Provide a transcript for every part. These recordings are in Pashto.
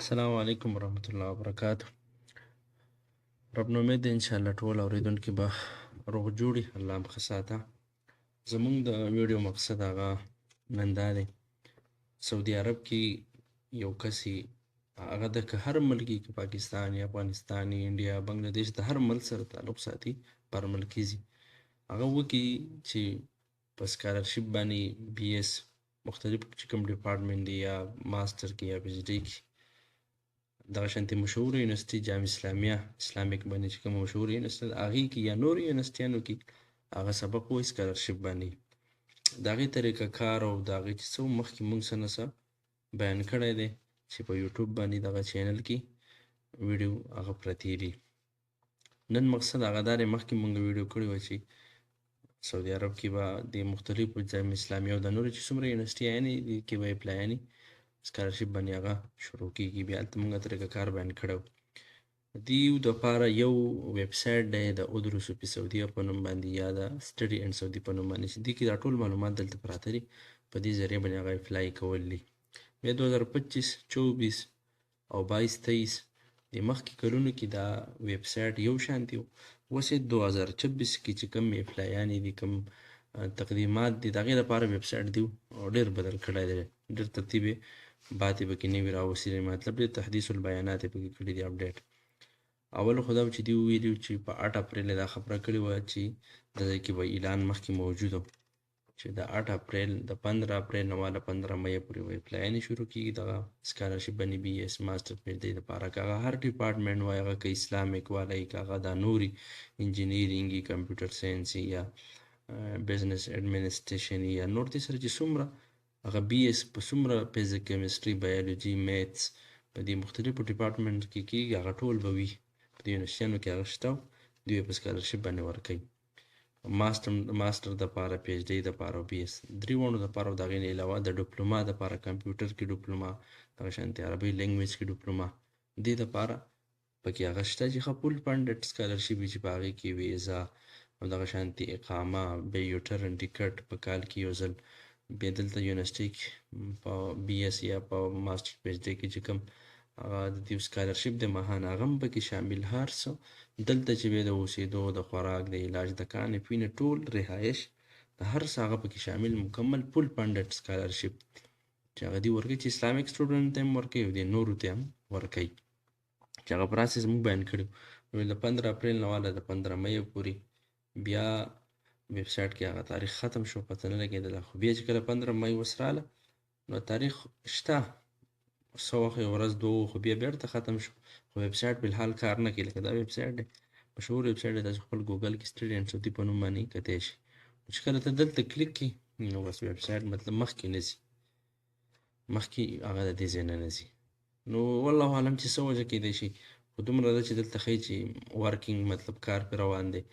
السلام علیکم ورحمۃ الله وبرکاتہ. رب نو امید دی انشاءالله ټول اوریدونکي به روغ جوړي. الله هم ښه ساته. زمونږ د ویډیو مقصد هغه نن دا دی، سعودي عرب کې یو کس یي، هغه د که هر ملک یي، که پاکستان یا افغانستان یا انډیا بنګلادیش، د هر ملک سره تعلق ساتي، پر ملکي ځي، هغه وکړي چې په سکالرشپ باندې بي ایس مختلف چې کوم ډپارټمنټ دی یا ماسټر کې یا پي ایچ ډي کې دغه شانتې مشهوره یونیورسټي جامعه اسلامیه اسلامیک باندې چې کومه مشهوره یونیورسټي ده هغې کې یا نورو یونیورسټیانو کې هغه سبق وایي سکالرشپ باندې. د هغې طریقه کار او د هغې چې څه مخکې موږ څه نه څه بیان کړی دی چې په یوټیوب باندې دغه چینل کې ویډیو هغه پرتې دي. نن مقصد هغه دا دی، مخکې موږ ویډیو کړې وه چې سعودي عرب کې به د مختلفو جامعه اسلامیه او د نورو چې څومره یونیورسټیانې دي کې به اپلایانې سکالرشپ باندې هغه شروع کېږي. بیا هلته موږ طریقه کار بیان کړی و. د دې دپاره یو ویب سایټ دی د ادرسو فی سعودیه په نوم باندې یا د سټډي اینډ سعودي په نوم باندې چې دې کې دا ټول معلومات دلته پراته دي، په دې ذریعه باندې هغه اپلای کول دي. بیا 2025 24 او 22 23 د مخکې کلونو کې دا ویب سایټ یو شانتي و. اوس یې 2026 کې چې کوم اپلایانې دي، کوم تقدیمات دي، د هغې لپاره ویب سایټ دی او ډېر بدل کړی دی، ډېر ترتیب یې باتې پکې نوي راوستلي، مطلب ډېر تحدیث البیانات یې پکې کړي دي اپډیټ. اول خو دا و چې دوی ویلي چې په 8 اپریل دا خبره کړې وه چې دلته کې به اعلان مخکې موجود و چې د 8 اپریل د 15 اپریل نه واله 15 مۍ پورې به اپلایانې شروع کېږي دغه سکالرشپ باندې بي ایس ماسټر پي ایچ ډي دپاره. که هغه هر ډپارټمنټ وایي، هغه که اسلامیک والی، که هغه دا نورې انجینیرینګ یي، کمپیوټر ساینس یي، یا بزنس ایډمنسټریشن یا نور دې سره چې څومره هغه بي ایس په څومره فزیک، کیمسټري، بایولوجي، میتھس په دې مختلفو ډپارټمنټ کې کېږي، هغه ټول به وي په دې یونیورسټیانو کې هغه شته، دوی په سکالرشپ باندې ورکوي. ماسټر دپاره، پي ایچ ډي دپاره او بي ایس دریواړو دپاره. د هغې نه علاوه د ډپلوما دپاره، کمپیوټر کې ډپلوما، دغه شانتې عربي لینګویج کې ډپلوما، دې دپاره پکې هغه شته چې ښه فول فنډډ سکالرشپ وي چې په هغې کې ویزا او دغه شانتې اقامه، بیا یو ټرن ټیکټ په کال کې یو ځل، بیا دلته یونیورسټۍ کې په بي ایس یا په ماسټر پي ایچ ډي کې چې کوم هغه د دې سکالرشپ د ماهانه هغه هم پکې شامل، هر څه دلته چې بیا د اوسېدو، د خوراک، د علاج، د کانې پینې، ټول رهایش، د هر څه هغه پکې شامل، مکمل فول فنډډ سکالرشپ چې هغه دوی ورکوي، چې اسلامیک سټوډنټ ته هم ورکوي او د نورو ته هم ورکوي، چې هغه پراسس موږ بیان کړی و. د 15 اپریل نه واله د 15 مۍ پورې بیا ویب سایټ کې هغه تاریخ ختم شو، پته نه لګېدله. خو بیا چې کله 15 مۍ اوس راله نو تاریخ شته، څه وخت یو ورځ دوه، خو بیا بیرته ختم شو. خو ویب سایټ بالحال کار نه کوي. لکه دا ویب سایټ دی، مشهور ویب سایټ دی، تاسو خپل ګوګل کې سټډي اینډ سعودي په نوم باندې کتی شي. چې کله ته دلته کلیک کړي نو بس ویب سایټ مطلب مخکې نه ځي، مخکې هغه د دې ځای نه نه ځي. نو والله اعلم چې څه وجه کیدی شي، خو دومره ده چې دلته ښیي چې ورکینګ مطلب کار پرې روان دی،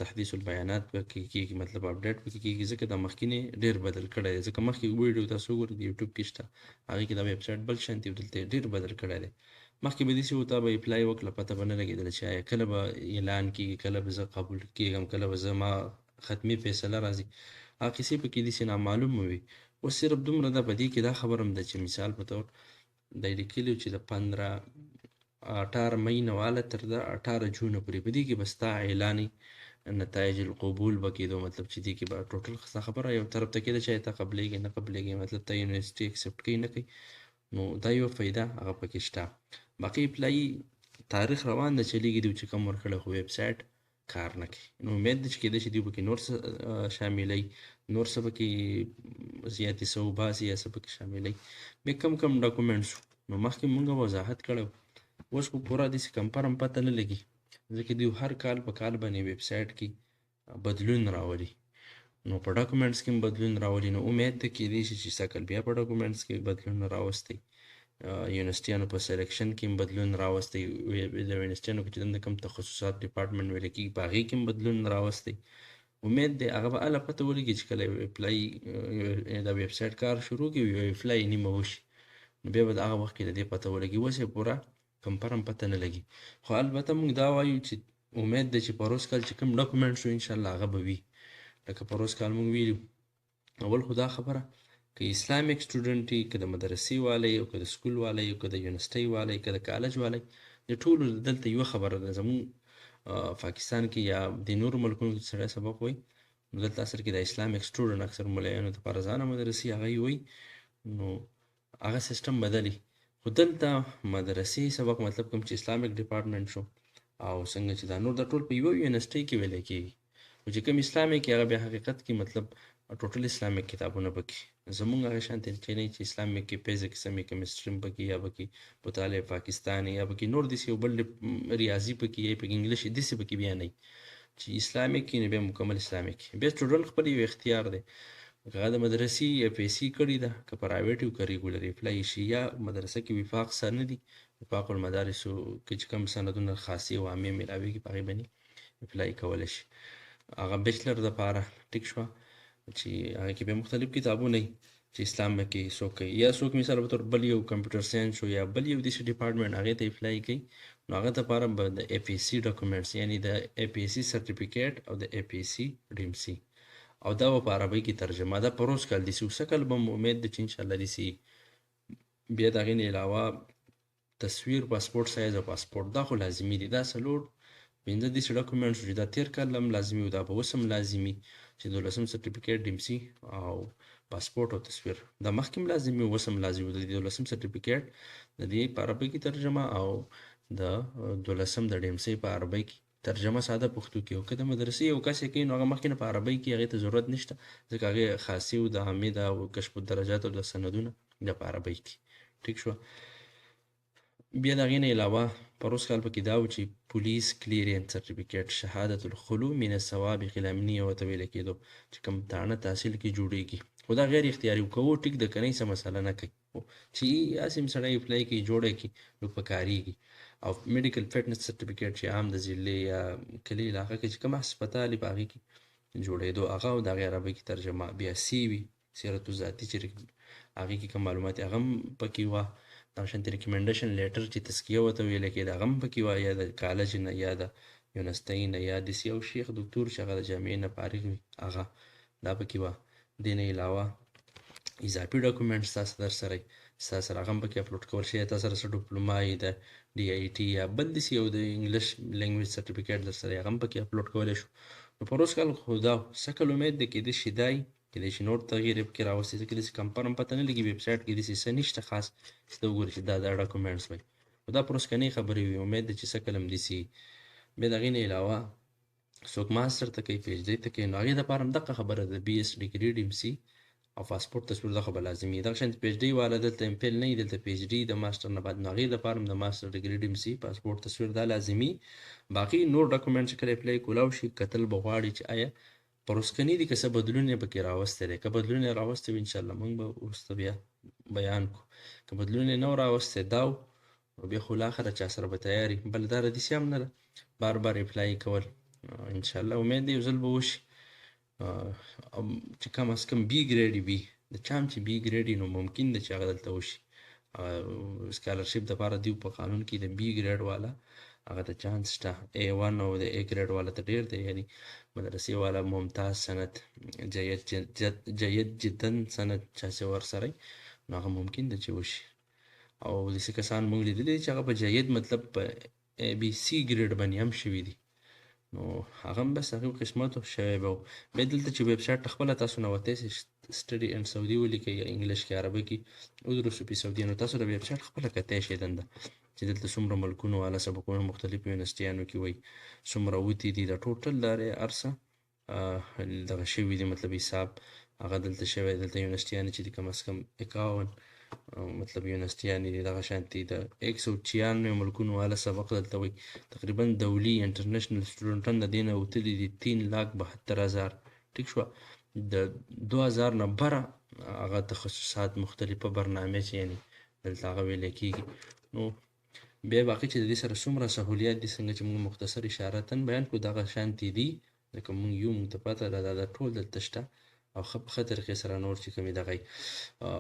تحدیث البیانات پکې کېږي، مطلب اپډیټ پکې کېږي، ځکه دا مخکینی ډېر بدل کړی دی. ځکه مخکې ویډیو تاسو وګورئ د یوټیوب کې شته، هغې کې دا ویب سایټ بل شانتي و، دلته یې ډېر بدل کړی دی. مخکې به داسې و تا به اپلای وکړه، پته به نه لګېدله چې آیا کله به اعلان کېږي، کله به زه قبول کېږم، کله به زما ختمي فیصله راځي، هغه کیسې پکې داسې نامعلومه وي. اوس صرف دومره ده په دې کې دا خبره هم ده چې مثال په طور دا یې لیکلي چې د 18 مۍ نه واله تر د 18 جونه پورې په دې کې به ستا اعلاني نتایج القبول به کېدو، مطلب چې دې کې به ټوټل خبره یو طرف ته کېده چې ته قبلېږې نه قبلېږې، مطلب ته یونیورسټي اکسپټ کوي نه کوي. نو دا یوه فایده هغه پکې شته. باقي اپلایي تاریخ روان ده، چلیږي دوی چې کوم ورکړی، خو ویب سایټ کار نه کوي. نو امید ده چې کېدای شي دوی پکې نور څه شاملوي، نور څه پکې زیاتې څه وباسي یا څه پکې شاملوي. بیا کم کم ډاکومنټس نو مخکې مونږ وضاحت کړی، اوس خو پوره داسې کنفرم پته نه لګي، ځکه دوی هر کال په کال باندې ویب سایټ کې بدلون راولي. نو په ډاکومنټس کې هم بدلون راولي. نو امید ده کېدای شي چې سږ بیا په ډاکومنټس کې بدلون راوستی، یونیورسټیانو په سلیکشن کې هم بدلون راوستی، د یونیورسټیانو کې چې دنده کوم تخصصات ډپارټمنټ ویل کېږي په هغې کې هم بدلون راوستی. امید دی هغه به هله پته ولګي چې کله اپلای دا ویب سایټ کار شروع کړي، یو اپلای نیمه وشي، نو بیا به د هغه وخت کې د دې پته ولګي. اوس یې پوره کنفرم پته نه لګي. خو البته موږ دا وایو چې امید دی چې په روز کال چې کوم ډاکومنټس وي انشاءالله هغه به وي. لکه په روز کال موږ ویلي اول خو دا خبره که اسلامیک سټوډنټ وي، که د مدرسې والی او که د سکول والی او که د یونیورسټۍ والی که د کالج والی، د ټولو دلته یوه خبره ده. زموږ پاکستان کې یا د نورو ملکونو کې سړی سبق وایي، نو دلته اصل کې د اسلامیک سټوډنټ اکثر ملایانو دپاره ځانه مدرسې هغه یې وایي، نو هغه سیسټم بدلي. خو دلته مدرسې سبق مطلب کوم چې اسلامیک ډپارټمنټ شو او څنګه چې دا نور دا ټول په یوه یونیورسټۍ کې ویلی کېږي. خو چې کوم اسلامیک هغه بیا حقیقت کې مطلب ټوټل اسلامیک کتابونه پکې زمونږ هغه شانتې چې نه چې اسلامیک کې فزیکس هم کیمسټري هم پکې یا پکې مطالعه پاکستاني یا پکې نور داسې یو بل ریاضي پکې یا پکې انګلیش داسې پکې بیا نه چې اسلامیک کې نو بیا مکمل اسلامیک بیا سټوډنټ خپل یو اختیار دی، که هغه د مدرسې یا پیسې کړې ده که پرایویټ وي که ریګولر اپلای شي، یا مدرسه کې وفاق سره نه دي وفاق المدارسو کې چې کوم سندونه خاصې او عامې میلاویږي په هغې باندې اپلای کولی شي. هغه بیچلر دپاره ټیک شوه چې هغه کې بیا مختلف کتابونه وي چې اسلام کې څوک کوي، یا څوک مثال په طور بل یو کمپیوټر ساینس شو یا بل یو داسې ډپارټمنټ هغې ته اپلای کوي، نو هغه دپاره به د اے پی سي ډاکومنټس یعنې د اے پی سي سرټیفیکیټ او د اے پی سي ډیم سي او دا به په عربۍ کې ترجمه ده. په روز کال داسې اوسه کال به امید ده چې انشاءالله داسې بیا د هغې نه علاوه تصویر پاسپورټ سایز او پاسپورټ دا خو لازمي دي. دا څلور پنځه داسې ډاکومنټس چې دا تېر کال هم لازمي و دا به اوس هم لازمي چې 12 سرټیفیکیټ ډیم سي او پاسپورټ او تصویر دا مخکې هم لازمي و اوس هم لازمي و. د 12 سرټیفیکیټ د دې په عربۍ کې ترجمه او د 12 د ډیم سي په عربۍ کې ترجمه ساده پښتو کې، او که د مدرسې یو کس یې کوي نو هغه مخکې نه په عربۍ کې هغې ته ضرورت نشته ځکه هغې خاصي او د عامې ده او کشف الدرجات او د سندونه د په عربۍ کې ټیک شوه. بیا د هغې نه علاوه په روز کال پکې دا و چې پولیس کلیرینس سرټیفیکیټ شهادت الخلو من السوابق الامنیه ورته ویلی کېدو چې کوم تاڼه تحصیل کې جوړېږي، خو دا غیر اختیاري کوو ټیک د که نه څه مسله نه کوي چې هسې هم سړی اپلای کوي جوړه کړي نو په کارېږي. او میډیکل فټنس سرټیفیکیټ چې عام د ضلع یا کلي علاقه کې چې کوم هسپتال وي په هغې کې جوړېدو هغه او د هغې عربۍ کې ترجمه. بیا سی وي سیرت الذاتي چې هغې کې کوم معلومات هغه هم پکې وه، دغه شانتې ریکمنډیشن لیټر چې تزکیه ورته ویلی کېده هغه هم پکې وه، یا د کالج نه یا د یونیورسټۍ نه یا داسې یو شیخ دکتور چې هغه د جامعې نه فارغ وي هغه دا پکې وه. دې نه علاوه اضافي ډاکومنټس تاسو در سره وي ستاسو سره هغه هم پکې اپلوډ کول شوی، تاسو سره څه ډپلوما یې د ډي آی ټي یا بل داسې یو د انګلیش لینګویج سرټیفیکیټ در سره هغه هم پکې اپلوډ کولی شو. نو په روز کال خو دا سکل امید دی کېدای شي دا وي کېدای شي نور تغییر یې پکې راوستي ځکه داسې کنفرم پته نه لګي ویب سایټ کې داسې څه نشته خاص چې ته وګورې چې دا ډاکومنټس وایي، خو دا پر اوسکنۍ خبرې وي امید دی چې سکل هم داسې وي. بیا د هغې نه علاوه څوک ماسټر ته کوي پی ایچ ډي ته کوي نو هغې دپاره هم دغه خبره ده بي ایس ډګري ډیم سي او پاسپورټ تصویر دا خو به لازمي وي. دغه شانتې پی ایچ ډي والا دلته ام فیل نه وي دلته پی ایچ ډي د ماسټر نه بعد نو هغې دپاره هم د ماسټر ډګري ډیم سي پاسپورټ تصویر دا لازمي. باقي نور ډاکومنټ چې کله اپلای کولاو شي کتل به غواړي چې آیا پر اوسکني دي که څه بدلون یې پکې راوستی دی، که بدلون یې راوستی وي انشاءالله موږ به وروسته بیا بیان کړو، که بدلون یې نه و راوستی دا و نو بیا خو لاخره چا سره به تیار وي. بله دا داسې هم نه ده بار بار اپلای کول انشاءالله امید دی یو ځل به وشي چې کم از کم بي ګریډ وي د چا هم چې بي ګریډ نو ممکن ده چې هغه دلته وشي. سکالرشپ دپاره دیو په قانون کې د بي ګریډ والا هغه ته چانس شته، A1 او د A ګریډ والا ته ډېر دی، یعنی مدرسې والا ممتاز سند جید جدا سند چا چې ورسره نو هغه ممکن ده چې وشي. او داسې کسان موږ لیدلي چې هغه په جید مطلب په ABC ګریډ باندې هم شوي دي نو هغه هم بس هغې قسمت شوی به و. بیا دلته چې ویب سایټ خپله تاسو نوتی سئ سټډي اینډ سعودي ولیکئ یا انګلیش کې عربي کې ادرسو فی سعودي نو تاسو د ویب سایټ خپله کتی شئ دنده چې دلته څومره ملکونو والا سبقونه مختلفو یونیورسټیانو کې وایي څومره وتي دي د ټوټل لارې هر څه دغه شوي دي مطلب حساب هغه دلته شوی دلته یونیورسټیانې چې دي کم از کم 51 مطلب یونیورسټیانې دي دغه شانتې د 196 ملکونو والا سبق دلته وایي تقریبا دولي انټرنیشنل سټوډنټان د دې نه وتلي دي 3,72,000 ټیک شوه. د 2000 نه بره هغه تخصصات مختلفه برنامې چې یعنې دلته هغه ویلی کېږي. نو بیا باقي چې د دې سره څومره سهولیات دي څنګه چې موږ مختصر اشارتن بیان کړو دغه شانتې دي لکه موږ یو موږ ته پته ده دا ټول دلته شته او ښه په ښه طریقې سره نور چې کومې دغه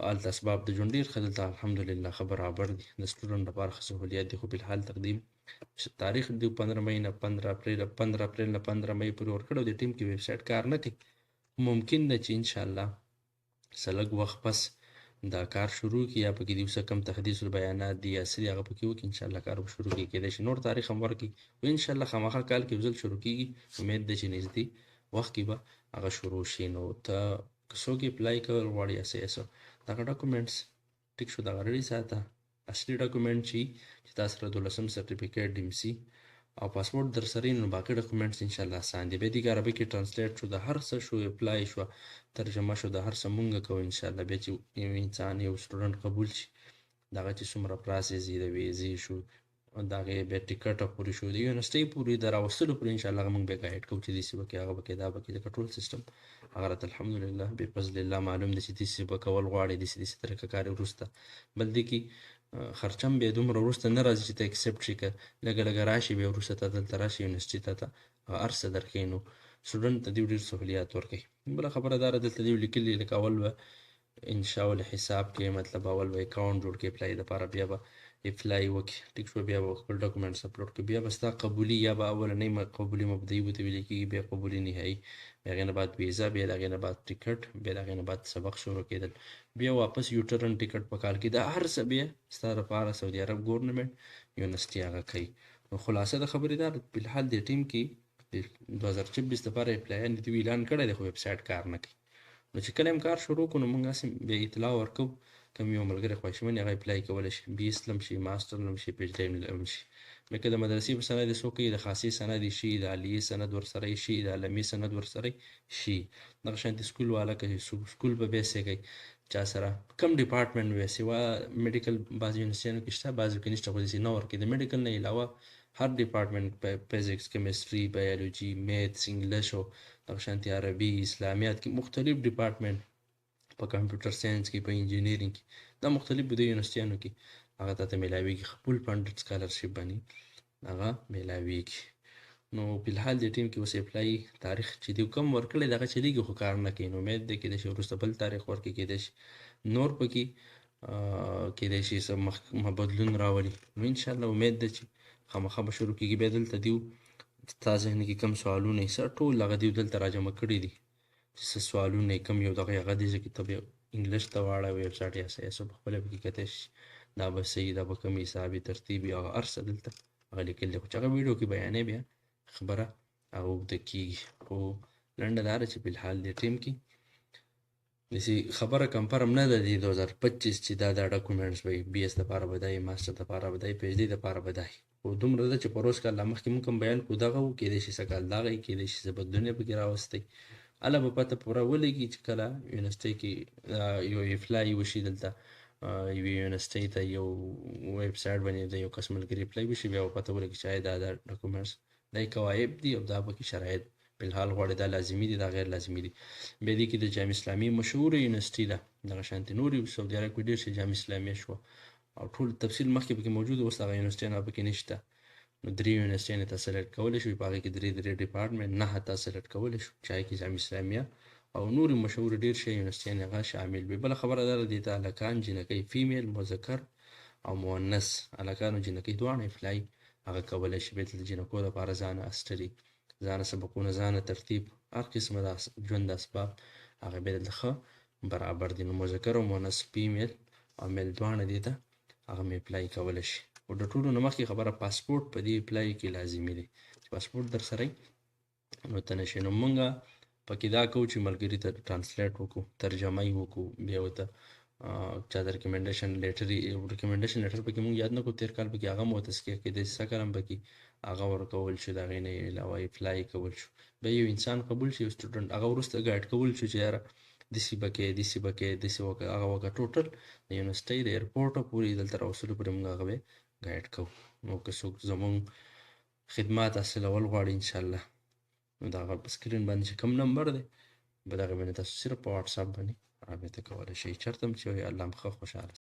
هلته اسباب د ژوند ډېر ښه دلته الحمدلله ښه برابر دي د سټوډنټ لپاره ښه سهولیات دي. خو فلحال تقدیم تاریخ دی 15 مئی نه 15 اپریل نه 15 مئی پورې ورکړی او د ټیم کې ویب سایټ کار نه کوي ممکن ده چې انشاءالله څه لږ وخت پس دا کار شروع کړي یا پکې د څه کم تحدیث البیانات دي یا څه دي هغه پکې وکړي انشاءالله کار به شروع کړي کېدای شي نور تاریخ هم ورکړي و انشاءالله خامخا کال کې یو ځل شروع کېږي امید ده چې نږدې وخت کې به هغه شروع شي نو ته که څوک یې اپلای کول غواړي یا څه یا څه دغه ډاکومنټس ټیک شو دغه ریډي ساته اصلي ډاکومنټ چې تا سره 12 سرټیفیکیټ ډي ام سي او پاسپورټ در سره نو باقي ډاکومنټس انشاءالله آسان دي به دې عربي کې ترانسلیټ شو د هر څه شو اپلای شو ترجمه شو د هر څه مونږ کوو انشاءالله بیا چې یو انسان یو سټوډنټ قبول شي دغه چې څومره پروسس دي د ویزې شو د هغې بیا ټیکټ پورې شو د یونیورسټۍ پورې د راوستلو پورې انشاءالله هغه مونږ بیا ګایډ کوو چې داسې به کې هغه به کې دا به کې ځکه ټول سیسټم هغه راته الحمدلله بفضل الله معلوم دی چې داسې به کول غواړي داسې طریقه کار وروسته بل دې کې خرچه هم بیا دومره وروسته نه راځي چې ته اکسپټ شي که لږه لږه راشي بیا وروسته ته دلته راشي یونیورسټي ته هر څه درکوي نو سټوډنټ ته دوی ډېر سهولیات ورکوي بله خبره دا ده دلته دوی لیکلي لکه اول به انشاء الحساب کې مطلب اول به اکاونټ جوړ کړي اپلای دپاره بیا به اپلای وکړي ټیک شو بیا به خپل ډاکومنټس اپلوډ کړي بیا به ستا قبولي یا به اولنۍ قبولي مبدئي ورته ویل کېږي بیا قبولي نهایي بیا هغې نه بعد ویزا بیا د هغې نه بعد ټیکټ بیا د هغې نه بعد سبق شروع کېدل بیا واپس یو ټرن ټیکټ په کال کې دا هر څه بیا ستا دپاره سعودي عرب ګورنمنټ یونیورسټي هغه کوي نو خلاصه د خبرې دا ده فلحال دې ټیم کې د 2026 دپاره اپلایان دې اعلان کړی دی خو ویبسایټ کار نه کوي نو چې کله هم کار شروع کړو نو موږ هسې بیا اطلاع ورکوو کوم یو ملګری خوښمن هغه اپلای کولی شي بي اس لم شي ماسټر لم شي پی ایچ ډي لم شي لکه د مدرسې په سند یې څوک کوي د خاصې سند یې شي د عالیې سند ورسره یې شي د علمي سند ورسره شي دغه شانتې سکول والا که سکول به بیا څه کوي چا سره کم ډپارټمنټ وي سوا میډیکل بعضې یونیورسټیانو کې شته بعضو کې نشته خو داسې نه ورکوي د میډیکل نه علاوه هر ډپارټمنټ فزیکس کیمستري بایولوجي میتھس انګلیش او دغه شانتې عربي اسلامیات کې مختلف ډپارټمنټ په کمپیوټر ساینس کې په انجینیرینګ کې دا مختلف د یونیورسټیانو کې هغه ته میلاویږي فول فنډډ سکالرشپ باندې هغه میلاویږي نو فلحال دې ټیم کې اوس اپلای تاریخ چې دی کم ورکړی دغه چلیږي خو کار نه کوي نو امید دی کېدای شي وروسته بل تاریخ ورکړي کېدای شي نور پکې کېدای شي څه بدلون راولي نو انشاءالله امید ده چې خامخا به شروع کېږي بیا دلته دیو ستا ذهن کې کم سوالونه یې سر ټول هغه دیو دلته راجمع کړي دي چې څه سوالونه یې کم یو دغه هغه دي چې ته بیا انګلیش ته واړه ویبسایټ یا څه یا څه په خپله پکې کتی شي دا به صحیح دا به کم حسابي ترتیبي هغه هر څه دلته هغه لیکل دي خو چې هغه ویډیو کې بیانوي بیا خبره هغه اوږده کېږي خو لنډه دا ده چې فلحال دې ټیم کې داسې خبره کنفرم نه ده د 2025 چې دا ډاکومنټس به بي اس دپاره به دی ماسټر دپاره به دی پی ایچ ډي دپاره به دی خو دومره ده چې پروس کال لا مخکې مونږ هم بیان کړو دغه و کېدای شي څه کال دغه یې کېدای شي څه بدلون یې پکې راوستی هله به پته پوره ولګي چې کله یونیورسټۍ کې یو اپلای وشي دلته یوې یونیورسټۍ ته یو ویبسایټ باندې د یو کس ملګري اپلای وشي بیا به پته ولګي چې دا ډاکومنټس دا قواعد دي او دا پکې شرایط فلحال غواړي دا لازمي دي دا غیر لازمي دي بیا دې کې د جامع اسلامي مشهوره یونیورسټي ده دغه شانتې نورې سعودي عرب کې ډېر شي جامع اسلامي شوه او ټول تفصیل مخکې پکې موجود اوس هغه یونیورسټیانو پکې نشته نو 3 یونیورسټیانې ته سلیکټ کولی شو په هغې کې 3 ډپارټمنټ 9 ته سلیکټ کولی شو چې هغې کې جامع اسلامیه او نورې مشهوره ډېر شي یونیورسټیانې هغه شامل وي بله خبره دا ده دې ته هلکان جنکۍ فیمیل مذکر او مؤنث هلکان او جنکۍ دواړه اپلای هغه کولی شي بیا د جنکو دپاره ځانه اسټډي ځانه سبقونه ځانه ترتیب هر قسمه د ژوند اسباب هغه بیا دلته ښه برابر دي نو مذکر او مؤنث فیمیل او میل دواړه دې ته هغه مې اپلای کولی شي خو د ټولو نه مخکې خبره پاسپورټ په دې اپلای کې لازمي دی چې پاسپورټ در سره نو ته نشي نو مونږ پکې دا کوو چې ملګري ته ټرانسلیټ وکړو ترجمه یې وکړو بیا ورته چا د ریکمنډیشن لیټر پکې مونږ یاد نه کړو تېر کال پکې هغه هم وتسکیه کېدای شي سږ کال هم پکې هغه ورکول شو د هغې نه علاوه اپلای کول شو بیا یو انسان قبول شي یو سټوډنټ هغه وروسته ګایډ کول شو چې یاره داسې به کې داسې به کې داسې وکړه هغه وکړه ټوټل د یونیورسټۍ د ایرپورټه پورې دلته راوستلو پورې مونږ هغه به ګایډ کوو نو که څوک زمونږ خدمات حاصلول غواړي انشاءالله نو د هغه په سکرین باندې چې کوم نمبر دی به د هغې باندې تاسو صرف په واټساپ باندې رابطه کولی شئ چېرته هم چې وئ الله مو ښه خوشحاله